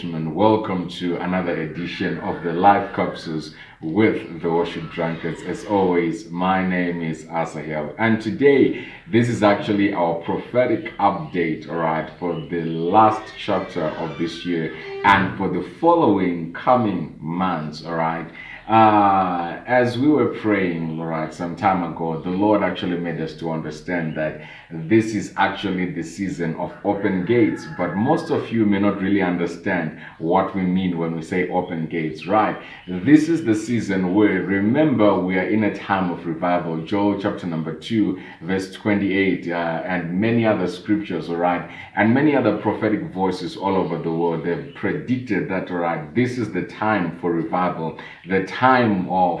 gentlemen, welcome to another edition of the Life Capsules with the Worship Drunkards. As always, my name is Asahel, and today this is actually our prophetic update, all right, for the last chapter of this year and for the following coming months, all right. As we were praying, right, some time ago, the Lord actually made us to understand that this is actually the season of open gates. But most of you may not really understand what we mean when we say open gates, right? This is the season where, remember, we are in a time of revival. Joel chapter number 2, verse 28, and many other scriptures, all right, and many other prophetic voices all over the world. They've predicted that, all right, this is the time for revival, the time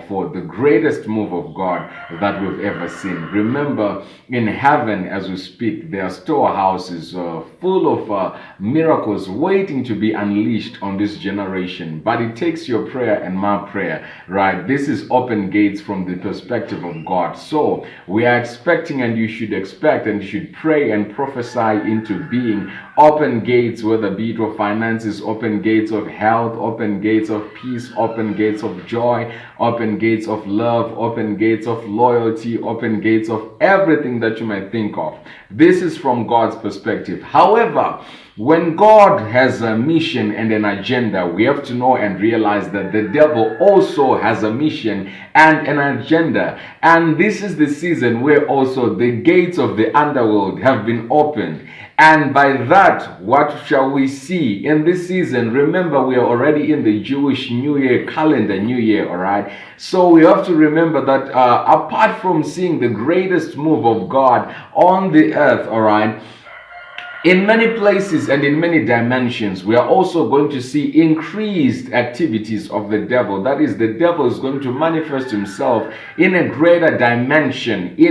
for the greatest move of God that we've ever seen. Remember, in heaven, as we speak, there are storehouses full of miracles waiting to be unleashed on this generation. But it takes your prayer and my prayer, right? This is open gates from the perspective of God. So we are expecting, and you should expect, and you should pray and prophesy into being open gates, whether be it of finances, open gates of health, open gates of peace, open gates of joy, open gates of love, open gates of loyalty, open gates of everything that you might think of. This is from God's perspective. However, when God has a mission and an agenda, we have to know and realize that the devil also has a mission and an agenda. And this is the season where also the gates of the underworld have been opened. And by that, what shall we see in this season? Remember, we are already in the Jewish New Year calendar, New Year, all right? So we have to remember that apart from seeing the greatest move of God on the earth, all right, in many places and in many dimensions, we are also going to see increased activities of the devil. That is, the devil is going to manifest himself in a greater dimension,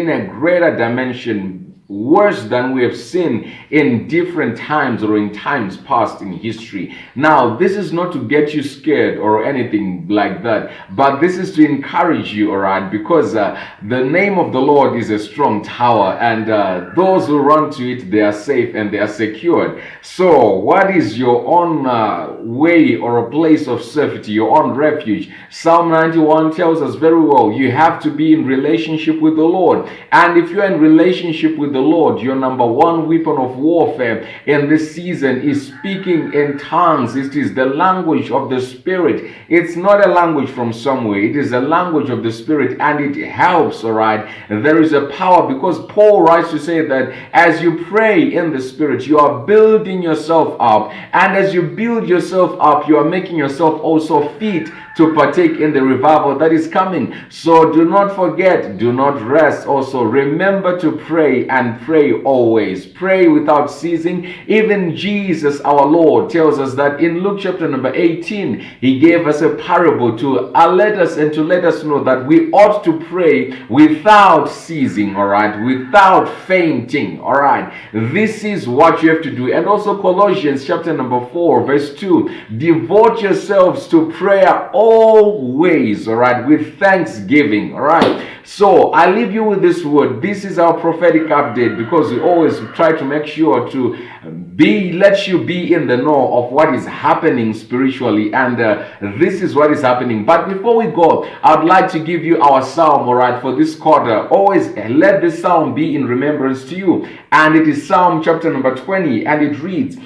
worse than we have seen in different times or in times past in history. Now, this is not to get you scared or anything like that, but this is to encourage you, all right, because the name of the Lord is a strong tower, and those who run to it, they are safe and they are secured. So what is your own way or a place of safety, your own refuge? Psalm 91 tells us very well, you have to be in relationship with the Lord. And if you're in relationship with the Lord, your number one weapon of warfare in this season is speaking in tongues. It is the language of the Spirit. It's not a language from somewhere. It is a language of the Spirit, and it helps, all right? There is a power, because Paul writes to say that as you pray in the Spirit, you are building yourself up, and as you build yourself up, you are making yourself also fit to partake in the revival that is coming. So do not forget, do not rest. Also remember to pray, and pray always. Pray without ceasing. Even Jesus, our Lord, tells us that in Luke chapter number 18, he gave us a parable to alert us and to let us know that we ought to pray without ceasing, all right, without fainting, all right. This is what you have to do. And also Colossians chapter number 4, verse 2, devote yourselves to prayer always, all right, with thanksgiving, all right. So I leave you with this word. This is our prophetic update, because we always try to make sure to let you be in the know of what is happening spiritually, and this is what is happening. But before we go, I'd like to give you our psalm, all right, for this quarter. Always let this psalm be in remembrance to you, and it is Psalm chapter number 20, and it reads,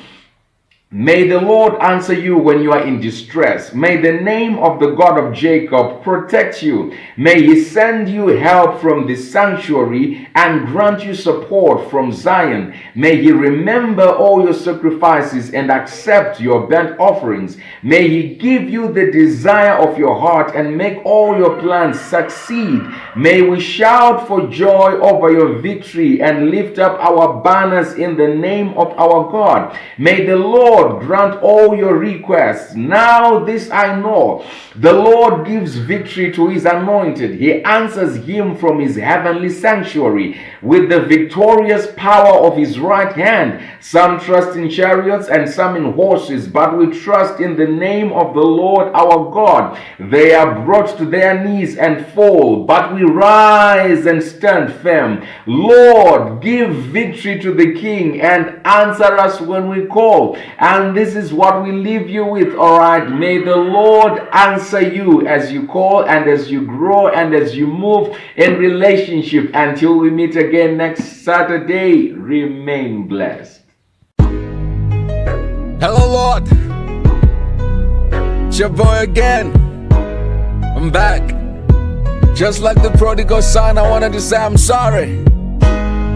may the Lord answer you when you are in distress. May the name of the God of Jacob protect you. May he send you help from the sanctuary and grant you support from Zion. May he remember all your sacrifices and accept your burnt offerings. May he give you the desire of your heart and make all your plans succeed. May we shout for joy over your victory and lift up our banners in the name of our God. May the Lord grant all your requests. Now this I know, the Lord gives victory to his anointed. He answers him from his heavenly sanctuary with the victorious power of his right hand. Some trust in chariots and some in horses, but we trust in the name of the Lord our God. They are brought to their knees and fall, but we rise and stand firm. Lord, give victory to the King and answer us when we call. And And this is what we leave you with, all right? May the Lord answer you as you call and as you grow and as you move in relationship. Until we meet again next Saturday, remain blessed. Hello, Lord. It's your boy again. I'm back. Just like the prodigal son, I wanted to say I'm sorry.